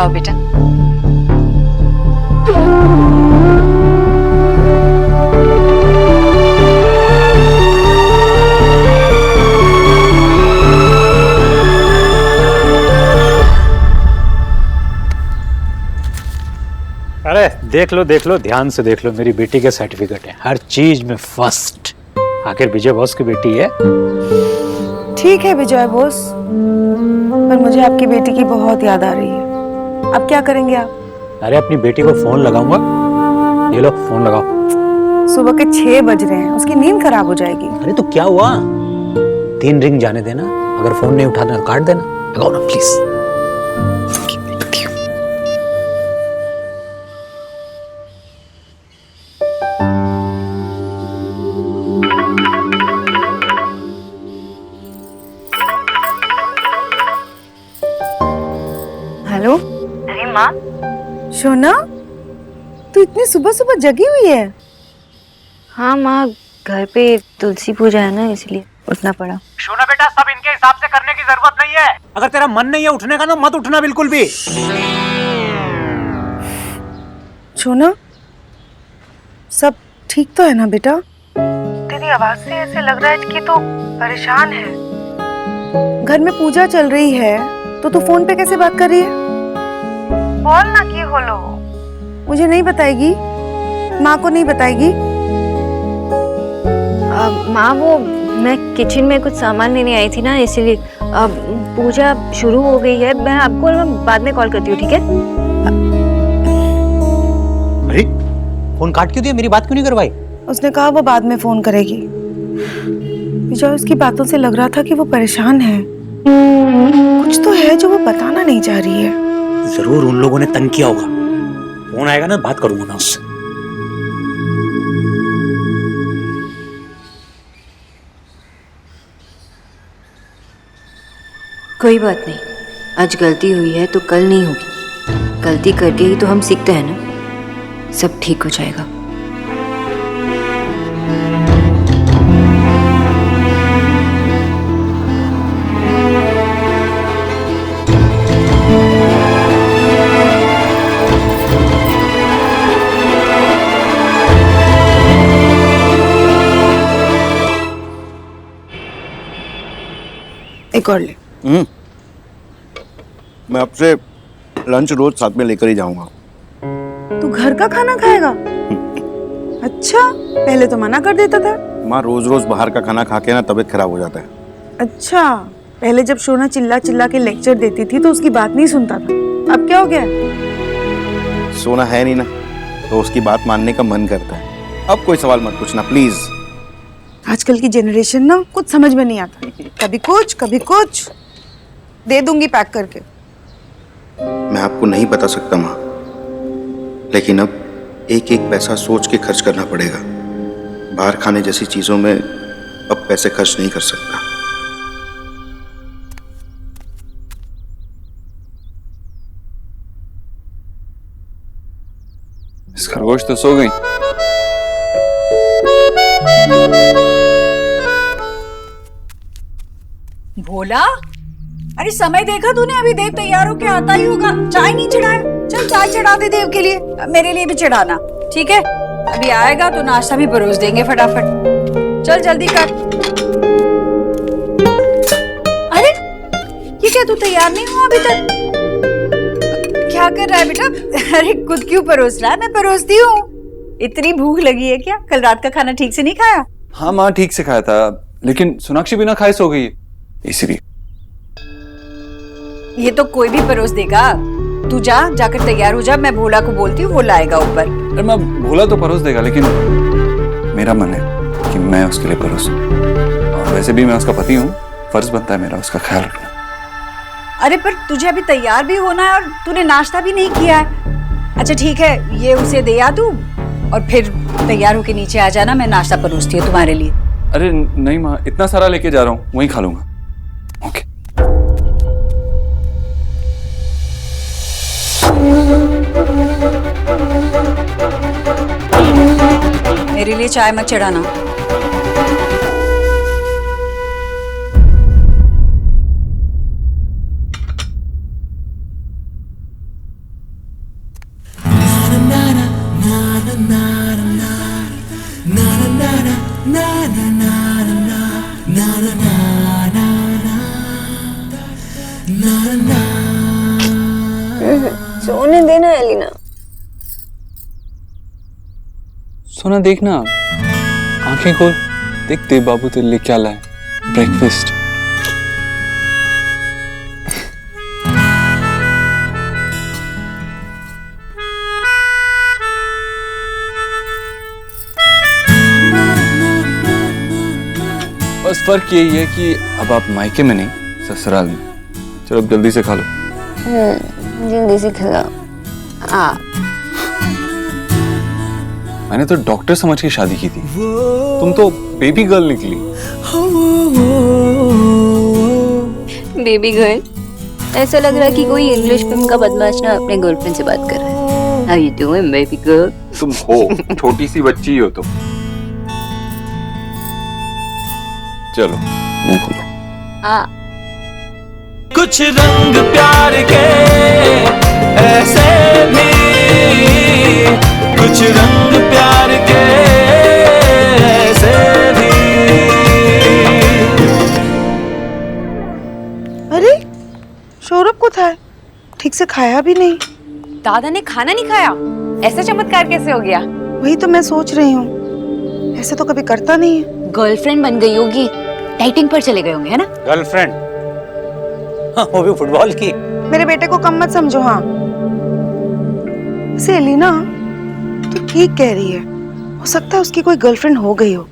आओ बेटा। अरे देख लो ध्यान से देख लो, मेरी बेटी के सर्टिफिकेट है, हर चीज में फर्स्ट। आखिर विजय बॉस की बेटी है। ठीक है विजय बॉस, पर मुझे आपकी बेटी की बहुत याद आ रही है। अब क्या करेंगे आप? अरे अपनी बेटी को फोन लगाऊंगा। ये लो फोन लगाओ। सुबह के 6 बज रहे हैं, उसकी नींद खराब हो जाएगी। अरे तो क्या हुआ, 3 रिंग जाने देना, अगर फोन नहीं उठाना तो काट देना। लगाओ ना प्लीज। हेलो। अरे माँ, सोना, तू इतनी सुबह सुबह जगी हुई है? हाँ माँ, घर पे तुलसी पूजा है ना, इसलिए उठना पड़ा। सोना बेटा, सब इनके हिसाब से करने की जरूरत नहीं है। अगर तेरा मन नहीं है उठने का तो मत उठना बिल्कुल भी। सोना, सब ठीक तो है ना बेटा? तेरी आवाज से ऐसे लग रहा है कि तू परेशान है। घर में पूजा चल रही है तो तू फोन पे कैसे बात कर रही है? बोल ना की होलो। मुझे नहीं बताएगी? माँ को नहीं बताएगी? माँ, वो मैं किचन में कुछ सामान लेने आई थी ना, इसीलिए पूजा शुरू हो गई है। मैं आपको बाद में कॉल करती हूँ, ठीक है? अरे फोन काट क्यों दिया, मेरी बात क्यों नहीं करवाई? उसने कहा वो बाद में फोन करेगी। विजय, उसकी बातों से लग रहा था कि वो परेशान है। कुछ तो है जो वो बताना नहीं चाह रही है। जरूर उन लोगों ने तंग किया होगा। फोन आएगा ना, बात करूंगा मैं उससे। कोई बात नहीं, आज गलती हुई है तो कल नहीं होगी। गलती करके ही तो हम सीखते हैं ना। सब ठीक हो जाएगा। एक और ले। मैं आपसे लंच रोज साथ में लेकर ही जाऊंगा। तू घर का खाना खाएगा? अच्छा, पहले तो मना कर देता था। माँ, रोज रोज बाहर का खाना खा के ना तबीयत खराब हो जाता है। अच्छा, पहले जब शोना चिल्ला चिल्ला के लेक्चर देती थी तो उसकी बात नहीं सुनता था। अब क्या हो गया? सोना है नहीं ना, तो उसकी बात मानने का मन करता है। अब कोई सवाल मत पूछना प्लीज। आजकल की जनरेशन ना कुछ समझ में नहीं आता। कभी कुछ दे दूंगी पैक करके। मैं आपको नहीं बता सकता माँ, लेकिन अब एक एक पैसा सोच के खर्च करना पड़ेगा। बाहर खाने जैसी चीजों में अब पैसे खर्च नहीं कर सकता। इस खरगोश तो सो गई। भोला, अरे समय देखा तूने? अभी देव तैयार होके आता ही होगा। चाय नहीं चढ़ाया? चल चाय चढ़ा दे देव के लिए, मेरे लिए भी चढ़ाना, ठीक है? अभी आएगा तो नाश्ता भी परोस देंगे फटाफट। चल जल्दी कर। अरे ये क्या, तू तैयार नहीं हुआ अभी तक? क्या कर रहा है बेटा? अरे खुद क्यों परोस रहा है? मैं परोसती हूँ। इतनी भूख लगी है क्या? कल रात का खाना ठीक से नहीं खाया? हाँ माँ, ठीक से खाया था, लेकिन सोनाक्षी बिना खाए सो गई, इसीलिए। ये तो कोई भी परोस देगा। तू जाकर तैयार हो जा, मैं भोला को बोलती हूँ, वो लाएगा ऊपर। अरे मैं भोला तो परोस देगा, लेकिन मेरा मन है कि मैं उसके लिए परोसूं। और वैसे भी मैं उसका पति हूँ, फर्ज बनता है मेरा उसका ख्याल रखना। अरे पर तुझे अभी तैयार भी होना है और तूने नाश्ता भी नहीं किया है। अच्छा ठीक है, ये उसे दे आ तू, और फिर तैयार होके नीचे आ जाना, मैं नाश्ता परोसती हूँ तुम्हारे लिए। अरे नहीं माँ, इतना सारा लेके जा रहा हूँ, वहीं खा लूंगा। ओके। मेरे लिए चाय मत चढ़ाना। सोने देना एलिना। सोना देखना, आंखें खोल, देखते बाबू तेरे लिए क्या लाए। ब्रेकफास्ट। बस फर्क यही है कि अब आप मायके में नहीं, ससुराल में। चलो अब जल्दी से खा लो। जल्दी से खिला। मैंने तो डॉक्टर समझ के शादी की थी, तुम तो बेबी गर्ल निकली। Baby girl? ऐसा लग रहा है कि कोई इंग्लिश फिल्म का बदमाश ना अपने गर्लफ्रेंड से बात कर रहा है। How you doing, baby girl? तुम हो छोटी सी बच्ची हो तुम। चलो मुंह खोलो। कुछ रंग प्यार के ऐसे भी, कुछ रंग प्यार के ऐसे भी। अरे सौरभ को था, ठीक से खाया भी नहीं। दादा ने खाना नहीं खाया? ऐसा चमत्कार कैसे हो गया? वही तो मैं सोच रही हूँ, ऐसे तो कभी करता नहीं है। गर्लफ्रेंड बन गई होगी, डाइटिंग पर चले गए होंगे, है ना? गर्लफ्रेंड? हाँ, वो भी फुटबॉल की। मेरे बेटे को कम मत समझो। हाँ से एलिना तो ठीक कह रही है, हो सकता है उसकी कोई गर्लफ्रेंड हो गई हो।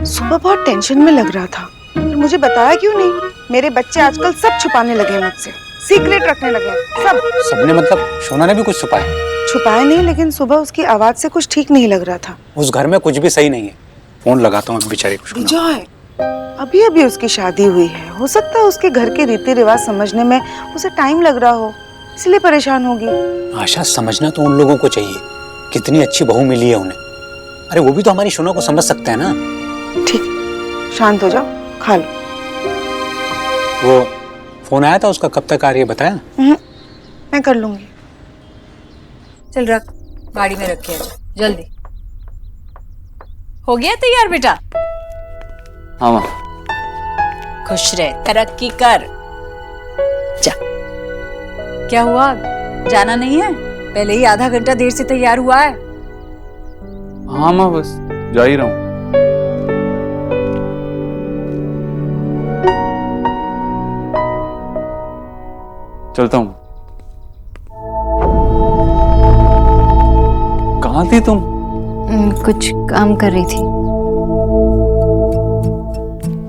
सुबह बहुत टेंशन में लग रहा था, पर मुझे बताया क्यों नहीं? मेरे बच्चे आजकल सब छुपाने लगे मुझसे, सीक्रेट रखने लगे सब। सबने मतलब शोना ने भी कुछ छुपाया? छुपाया नहीं, लेकिन सुबह उसकी आवाज से कुछ ठीक नहीं लग रहा था। उस घर में कुछ भी सही नहीं है। फोन लगाता हूँ बेचारी को। विजय, अभी अभी उसकी शादी हुई है, हो सकता है उसके घर के रीति रिवाज समझने में उसे टाइम लग रहा हो, इसलिए परेशान होगी। आशा, समझना तो उन लोगों को चाहिए, कितनी अच्छी बहू मिली है उन्हें। अरे वो भी तो हमारी शोना को समझ सकते हैं ना। ठीक, शांत हो जाओ, खा लो। वो फोन आया था उसका, कब तक आ रही है बताया? मैं कर लूंगी। चल रख, गाड़ी में रखे जल्दी। हो गया तैयार बेटा? हाँ माँ। खुश रह, तरक्की कर। जा। क्या हुआ, जाना नहीं है? पहले ही आधा घंटा देर से तैयार हुआ है। हाँ माँ, बस जा ही रहा हूँ। चलता हूँ। कहाँ थी तुम? कुछ काम कर रही थी।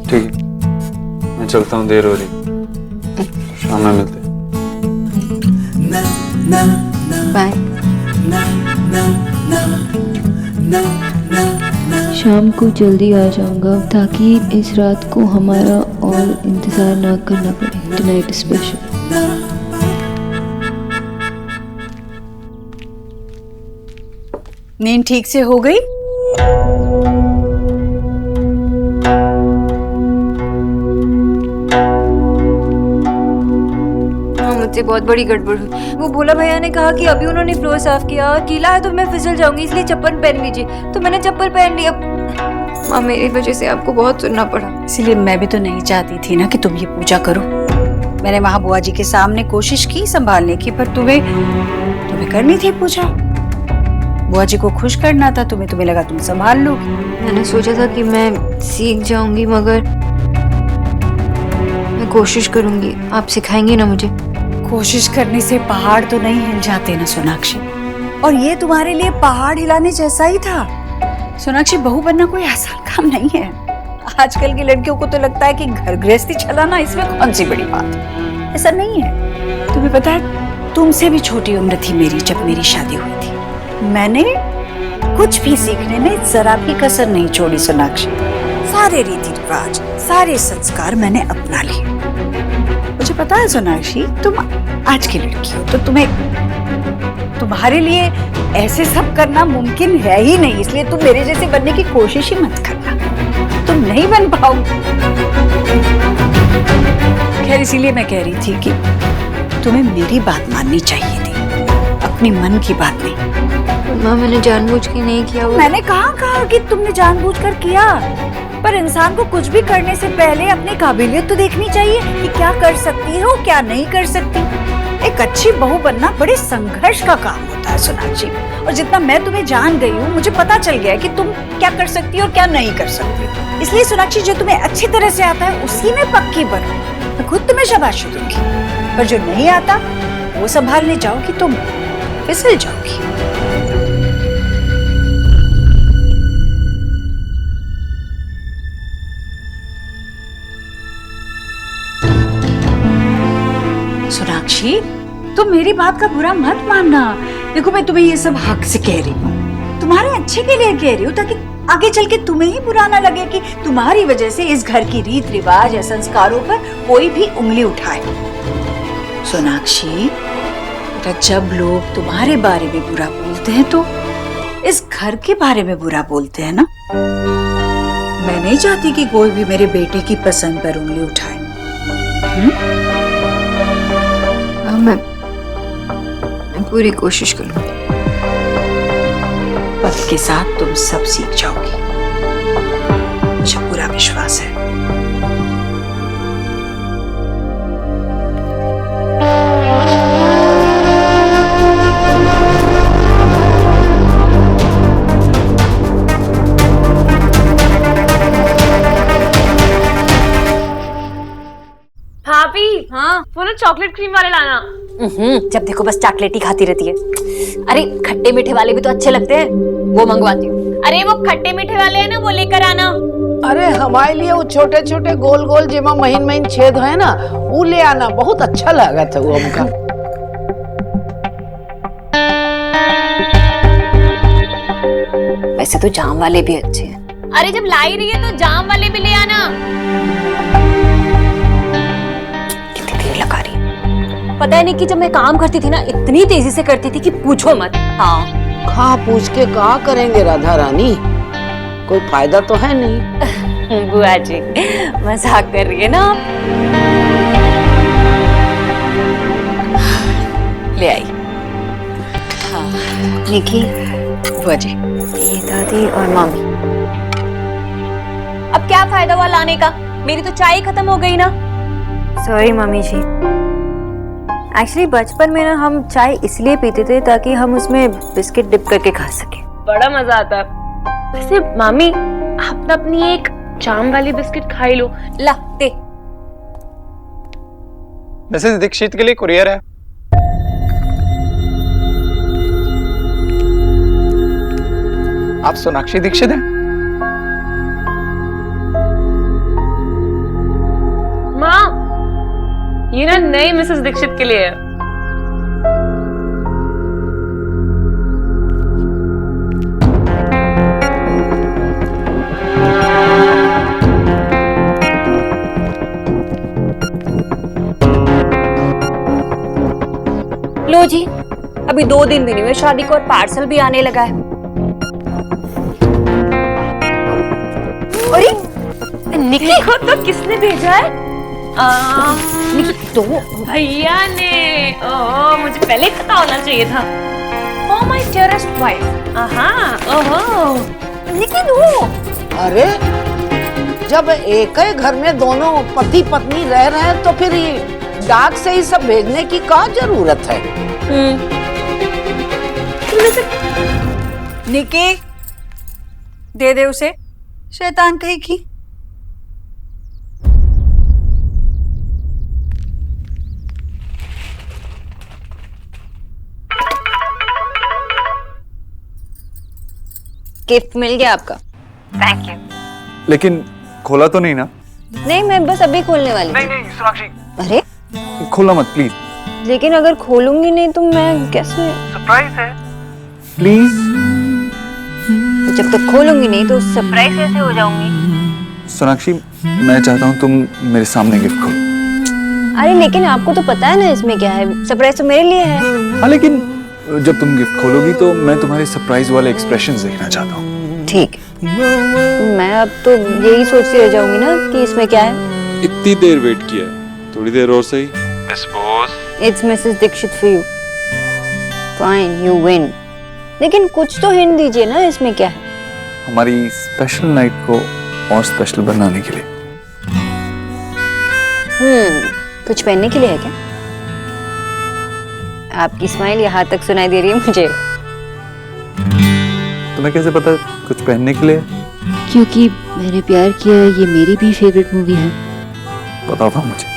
ठीक है, मैं चलता हूँ, देर हो रही। शाम में मिलते हैं। बाय। शाम को जल्दी आ जाऊंगा ताकि इस रात को हमारा और इंतजार ना करना पड़े। Tonight special. नींद ठीक से हो गई? मुझसे बहुत बड़ी गड़बड़ हुई। वो भोला भैया ने कहा कि अभी उन्होंने फ्लोर साफ किया और गीला है तो मैं फिसल जाऊंगी, इसलिए चप्पल पहन लीजिए। तो मैंने चप्पल पहन ली। अब माँ, मेरी वजह से आपको बहुत सुनना पड़ा। इसलिए मैं भी तो नहीं चाहती थी ना कि तुम ये पूजा करो। मैंने वहां बुआ जी के सामने कोशिश की संभालने की, पर तुम्हें करनी थी पूजा। बुआ जी को खुश करना था तुम्हें लगा तुम संभाल लोगी। मैंने सोचा था कि मैं सीख जाऊंगी, मगर मैं कोशिश करूंगी। आप सिखाएंगी ना मुझे? कोशिश करने से पहाड़ तो नहीं हिल जाते ना सोनाक्षी, और ये तुम्हारे लिए पहाड़ हिलाने जैसा ही था। सोनाक्षी, बहू बनना कोई आसान काम नहीं है। आजकल की लड़कियों को तो लगता है कि घर गृहस्थी चलाना इसमें कौन सी बड़ी बात है। ऐसा नहीं है। तुम्हें पता है, तुमसे भी छोटी उम्र थी मेरी जब मेरी शादी हुई थी। मैंने कुछ भी सीखने में जरा भी कसर नहीं छोड़ी सोनाक्षी। सारे रीति रिवाज, सारे संस्कार मैंने अपना लिए। मुझे पता है सोनाक्षी, तुम आज की लड़की हो, तो तुम्हारे लिए ऐसे सब करना मुमकिन है ही नहीं। इसलिए तुम मेरे जैसे बनने की कोशिश ही मत करना, तुम नहीं बन पाओगे। खैर, इसीलिए मैं कह रही थी कि तुम्हें मेरी बात माननी चाहिए थी, अपनी मन की बात नहीं। माँ, मैंने जानबूझ के नहीं किया। मैंने कहा कि तुमने जानबूझकर किया। पर इंसान को कुछ भी करने से पहले अपनी काबिलियत तो देखनी चाहिए कि क्या कर सकती है और क्या नहीं कर सकती। एक अच्छी बहू बनना बड़े संघर्ष का काम होता है सोनाक्षी, और जितना मैं तुम्हें जान गई हूँ मुझे पता चल गया है कि तुम क्या कर सकती हो और क्या नहीं कर सकती। इसलिए सोनाक्षी, जो तुम्हें अच्छी तरह से आता है उसी में पक्की बनो। मैं खुद तुम्हें शाबाशी दूंगी, पर जो नहीं आता वो संभालने जाओगी तुम फिसल जाओगी। सोनाक्षी, तुम मेरी बात का बुरा मत मानना। देखो, मैं तुम्हें ये सब हक से कह रही हूँ, तुम्हारे अच्छे के लिए कह रही हूँ, ताकि आगे चल के तुम्हें ही बुरा ना लगे कि तुम्हारी वजह से इस घर की रीत रिवाज या संस्कारों पर कोई भी उंगली उठाए। सोनाक्षी, जब लोग तुम्हारे बारे में बुरा बोलते हैं तो इस घर के बारे में बुरा बोलते हैं ना। मैं नहीं चाहती कि कोई भी मेरे बेटे की पसंद पर उंगली उठाए। मैं पूरी कोशिश करूंगी। वक्त के साथ तुम सब सीख जाओगी, मुझे पूरा विश्वास है। भाभी, हाँ वो ना चॉकलेट क्रीम वाले लाना। जब देखो बस चॉकलेट ही खाती रहती है। अरे खट्टे मीठे वाले भी तो अच्छे लगते हैं, वो मंगवाती हूँ। अरे वो खट्टे मीठे वाले है ना, वो लेकर आना। अरे हमारे लिए वो छोटे छोटे गोल गोल जेमा महीन महीन छेद है ना, वो ले आना, बहुत अच्छा लगा था वो हमका। वैसे तो जाम वाले भी अच्छे हैं। अरे जब ला ही रही है तो जाम वाले भी ले आना। कितनी देर लगा रही है। पता है नहीं कि जब मैं काम करती थी ना, इतनी तेजी से करती थी कि पूछो मत। हाँ, खा पूछ के कहा करेंगे राधा रानी, कोई फायदा तो है नहीं। बुआ जी मजाक कर रही है ना आप। ले आई। हाँ निकी, बुआ जी, ये दादी और मामी। अब क्या फायदा हुआ लाने का, मेरी तो चाय ही खत्म हो गई ना। सॉरी मम्मी जी, एक्चुअली बचपन में ना हम चाय इसलिए पीते थे ताकि हम उसमें बिस्किट डिप करके खा सके। बड़ा मजा आता है। वैसे मामी, आप ना अपनी एक जाम वाली बिस्किट खाई लो। ला दे। मिसेस दीक्षित के लिए कुरियर है। आप सोनाक्षी दीक्षित हैं? माँ, ये ना नई मिसेस दीक्षित के लिए है। लो जी, अभी 2 दिन भी नहीं हुए शादी को और पार्सल भी आने लगा है। अरे निकी को तो किसने भेजा है? निकी तो भैया ने। ओह, मुझे पहले पता होना चाहिए था। Oh my dearest wife. ओहो निकी दो। अरे जब एक ही घर में दोनों पति पत्नी रह रहे हैं तो फिर ये डाक से ही सब भेजने की क्या जरूरत है? निकी, दे दे उसे, शैतान कहीं की। गिफ्ट मिल गया आपका। Thank you. लेकिन खोला तो नहीं ना? नहीं, मैं बस अभी खोलने वाली थी। नहीं सोनाक्षी, अरे खोलना मत प्लीज। लेकिन अगर खोलूंगी नहीं तो मैं कैसे? सरप्राइज है, प्लीज। तो जब तक खोलूंगी नहीं तो सरप्राइज कैसे हो जाऊंगी? सोनाक्षी, मैं चाहता हूँ तुम मेरे सामने गिफ्ट खोलो। अरे लेकिन आपको तो पता है ना इसमें क्या है, सरप्राइज तो मेरे लिए है। हाँ, लेकिन जब तुम गिफ्ट खोलोगी तो मैं तुम्हारे सरप्राइज वाले एक्सप्रेशंस देखना चाहता हूँ। ठीक है, मैं अब तो यही सोचती रह जाऊंगी ना कि इसमें क्या है। इतनी देर वेट किया, थोड़ी देर और सही। Miss boss, it's Mrs Dikshit for you. Fine, you win. लेकिन कुछ तो हिंट दीजिए ना, इसमें क्या है? हमारी स्पेशल नाइट को और स्पेशल बनाने के लिए। कुछ पहनने के लिए है क्या? आपकी स्माइल यहाँ तक सुनाई दे रही है मुझे। तुम्हें कैसे पता कुछ पहनने के लिए? क्योंकि मैंने प्यार किया, ये मेरी भी फेवरेट मूवी है। पता था मुझे।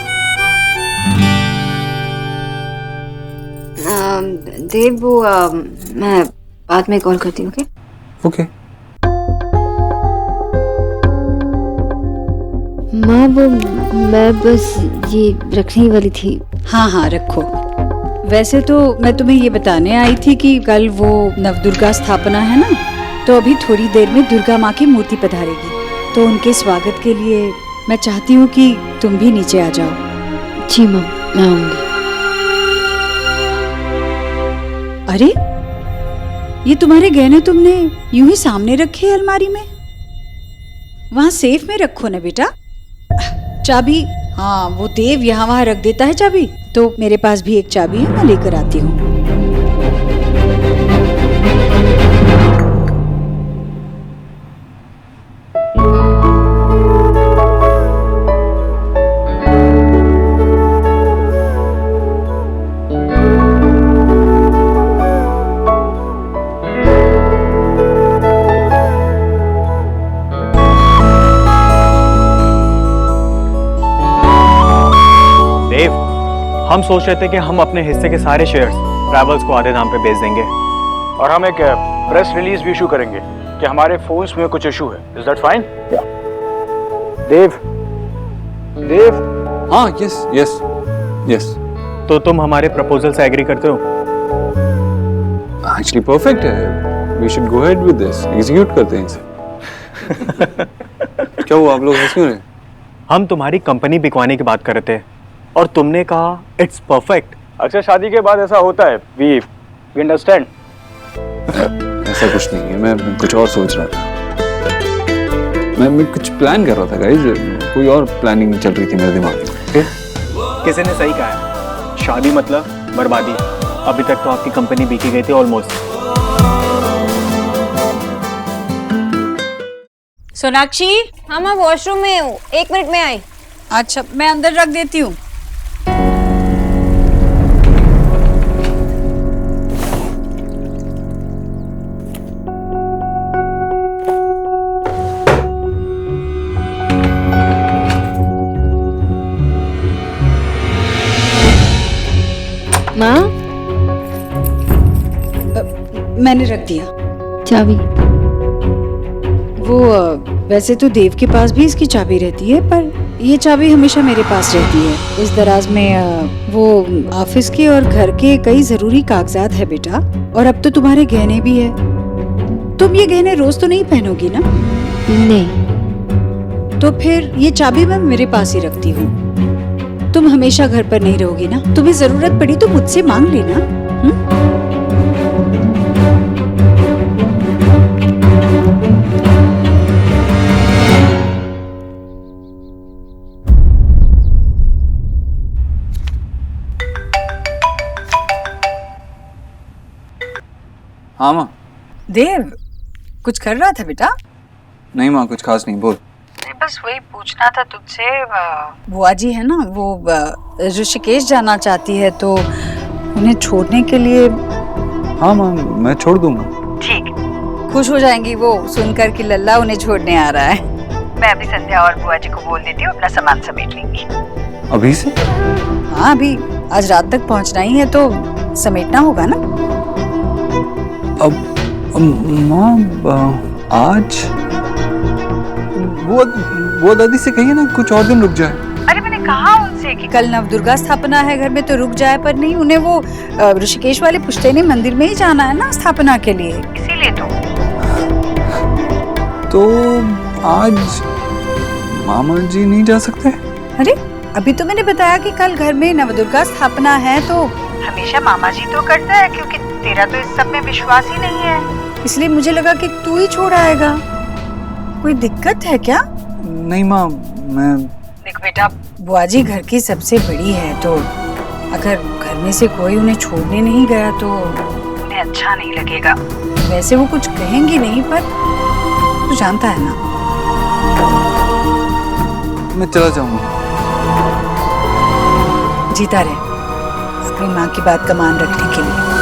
देव, वो मैं बाद में कॉल करती हूँ। ओके। माँ, वो मैं बस ये रखने वाली थी। हाँ हाँ रखो। वैसे तो मैं तुम्हें ये बताने आई थी कि कल वो नवदुर्गा स्थापना है ना, तो अभी थोड़ी देर में दुर्गा माँ की मूर्ति पधारेगी, तो उनके स्वागत के लिए मैं चाहती हूँ कि तुम भी नीचे आ जाओ। जी माँ, मैं आऊंगी। अरे ये तुम्हारे गहने तुमने यूं ही सामने रखे अलमारी में? वहां सेफ में रखो ना बेटा। चाबी, हाँ वो देव यहाँ वहां रख देता है चाबी, तो मेरे पास भी एक चाबी है, मैं लेकर आती हूँ। हम सोच रहे थे कि हम अपने हिस्से के सारे शेयर्स ट्रैवल्स को आधे दाम पे बेच देंगे, और हम एक प्रेस रिलीज भी इशू करेंगे कि हमारे फोन्स में कुछ इशू है। Is that fine? देव, हाँ, यस यस यस। तो तुम हमारे प्रपोजल से एग्री करते हो? एक्चुअली परफेक्ट है। We should go ahead with this. Execute करते हैं इसे। क्या हुआ, आप लोग हंस क्यों रहे? हम तुम्हारी कंपनी बिकवाने की बात कर रहे थे और तुमने कहा इट्स परफेक्ट। अक्सर शादी के बाद ऐसा होता है। We understand. ऐसा कुछ नहीं है, मैं कुछ और सोच रहा था। मैं कुछ प्लान कर रहा था गाइस, कोई और प्लानिंग चल रही थी मेरे दिमाग में। किसी ने सही कहा है, शादी मतलब बर्बादी। अभी तक तो आपकी कंपनी बिकी गई थी ऑलमोस्ट। सोनाक्षी। हाँ, मैं वॉशरूम में हूँ, 1 मिनट में आई। अच्छा, मैं अंदर रख देती हूँ। माँ, मैंने रख दिया चाबी। वो वैसे तो देव के पास भी इसकी चाबी रहती है, पर ये चाबी हमेशा मेरे पास रहती है। इस दराज में वो ऑफिस के और घर के कई जरूरी कागजात है बेटा, और अब तो तुम्हारे गहने भी है। तुम ये गहने रोज तो नहीं पहनोगी ना? नहीं। तो फिर ये चाबी मैं मेरे पास ही रखती हूँ। तुम हमेशा घर पर नहीं रहोगी ना, तुम्हें जरूरत पड़ी तो मुझसे मांग लेना। हाँ माँ। देव, कुछ कर रहा था बेटा? नहीं माँ, कुछ खास नहीं, बोल। बस वही पूछना था तुझसे। बुआ जी है ना, वो ऋषिकेश जाना चाहती है, तो उन्हें छोड़ने के लिए। हाँ माँ, मैं छोड़ दूंगा। ठीक, खुश हो जाएंगी वो सुनकर कि लल्ला उन्हें छोड़ने आ रहा है। मैं अभी संध्या और बुआ जी को बोल देती हूँ, अपना सामान समेट लेंगी। अभी से? हाँ, अभी आज रात तक पहुँचना ही है, तो समेटना होगा ना। अब माँ, आज वो दादी से कहिए ना कुछ और दिन रुक जाए। अरे मैंने कहा उनसे कि कल नवदुर्गा स्थापना है घर में, तो रुक जाए, पर नहीं, उन्हें वो ऋषिकेश वाले पुश्तैनी मंदिर में ही जाना है ना स्थापना के लिए, इसीलिए। तो आज मामा जी नहीं जा सकते? अरे अभी तो मैंने बताया कि कल घर में नवदुर्गा स्थापना है, तो हमेशा मामा जी तो करता है, क्योंकि तेरा तो इस सब में विश्वास ही नहीं है, इसलिए मुझे लगा कि तू ही छोड़ आएगा। कोई दिक्कत है क्या? नहीं माँ, मैं देख बेटा, बुआ जी घर की सबसे बड़ी है, तो अगर घर में से कोई उन्हें छोड़ने नहीं गया तो उन्हें अच्छा नहीं लगेगा। वैसे वो कुछ कहेंगी नहीं, पर तू जानता है ना। मैं चला जाऊंगा। जीता रहे अपनी माँ की बात का मान रखने के लिए।